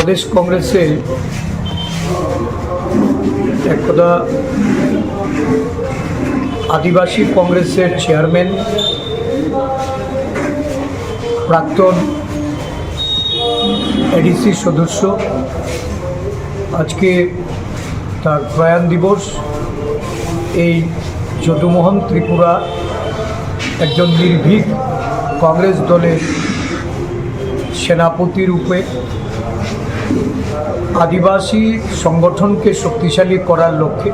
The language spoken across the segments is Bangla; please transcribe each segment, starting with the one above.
প্রদেশ কংগ্রেসে একদা আদিবাসী কংগ্রেসের চেয়ারম্যান প্রাক্তন এডিসি সদস্য আজকে তার প্রয়াণ দিবস। এই যদুমোহন ত্রিপুরা একজন নির্ভীক কংগ্রেস দলের সেনাপতি রূপে আদিবাসী সংগঠনকে শক্তিশালী করার লক্ষ্যে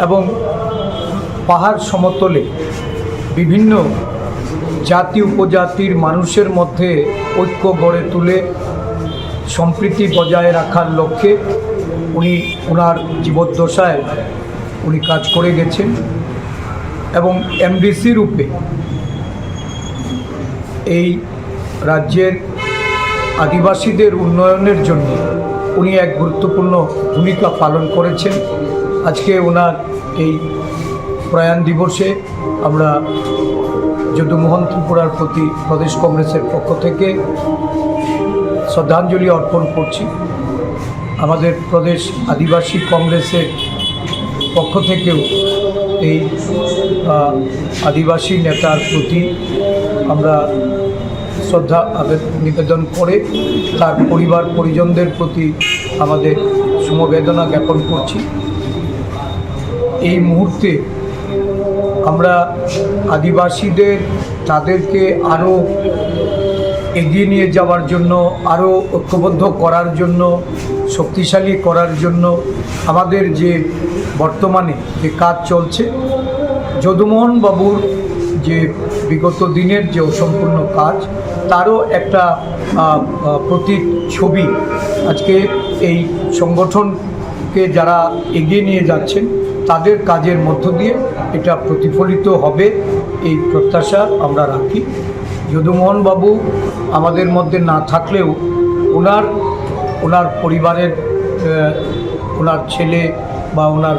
এবং পাহাড় সমতলে বিভিন্ন জাতি উপজাতির মানুষের মধ্যে ঐক্য গড়ে তুলে সম্প্রীতি বজায় রাখার লক্ষ্যে ওনার জীবদ্দশায় উনি কাজ করে গেছেন এবং এমডিসি রূপে এই রাজ্যের আদিবাসীদের উন্নয়নের জন্য উনি এক গুরুত্বপূর্ণ ভূমিকা পালন করেছেন। আজকে ওনার এই প্রয়াণ দিবসে আমরা যদুমোহন ত্রিপুরার প্রতি প্রদেশ কংগ্রেসের পক্ষ থেকে শ্রদ্ধাঞ্জলি অর্পণ করছি। আমাদের প্রদেশ আদিবাসী কংগ্রেসের পক্ষ থেকেও এই আদিবাসী নেতার প্রতি আমরা শ্রদ্ধা নিবেদন করে তার পরিবার পরিজনদের প্রতি আমাদের সমবেদনা জ্ঞাপন করছি। এই মুহূর্তে আমরা আদিবাসীদের তাদেরকে আরও এগিয়ে নিয়ে যাওয়ার জন্য, আরও ঐক্যবদ্ধ করার জন্য, শক্তিশালী করার জন্য আমাদের যে বর্তমানে যে কাজ চলছে, যদুমোহন বাবুর যে বিগত দিনের যে অসম্পূর্ণ কাজ তারও একটা প্রতিচ্ছবি আজকে এই সংগঠনকে যারা এগিয়ে নিয়ে যাচ্ছেন তাদের কাজের মধ্য দিয়ে এটা প্রতিফলিত হবে, এই প্রত্যাশা আমরা রাখি। যদুমোহন বাবু আমাদের মধ্যে না থাকলেও ওনার পরিবারের ওনার ছেলে বা ওনার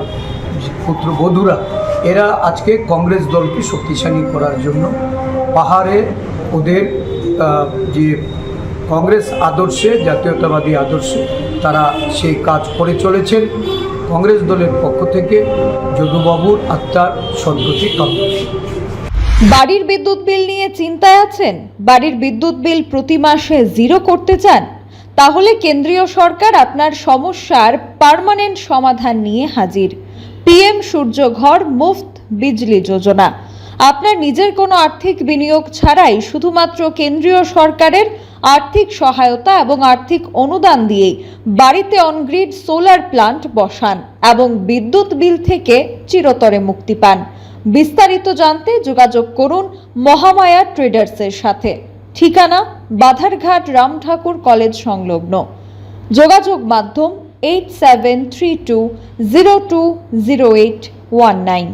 পুত্রবধূরা এরা আজকে কংগ্রেস দলকে শক্তিশালী করার জন্য পাহাড়ে ওদের যে কংগ্রেস আদর্শে, জাতীয়তাবাদী আদর্শে তারা সেই কাজ করে চলেছেন। কংগ্রেস দলের পক্ষ থেকে যদুবাবুর আত্মার সদ্গতি কামনা। বাড়ির বিদ্যুৎ বিল নিয়ে চিন্তায় আছেন? বাড়ির বিদ্যুৎ বিল প্রতি মাসে 0 করতে চান? তাহলে কেন্দ্রীয় সরকার আপনার সমস্যার পার্মানেন্ট সমাধান নিয়ে হাজির। পিএম সূর্য ঘর মুফত বিজলি যোজনা। আপনার নিজের কোনো আর্থিক বিনিয়োগ ছাড়াই শুধুমাত্র কেন্দ্রীয় সরকারের আর্থিক সহায়তা এবং আর্থিক অনুদান দিয়ে বাড়িতে অনগ্রিড সোলার প্লান্ট বসান এবং বিদ্যুৎ বিল থেকে চিরতরে মুক্তি পান। বিস্তারিত জানতে যোগাযোগ করুন মহামায়া ট্রেডার্সের সাথে। ঠিকানা বাধারঘাট রাম ঠাকুর কলেজ সংলগ্ন। যোগাযোগ মাধ্যম 8732020819।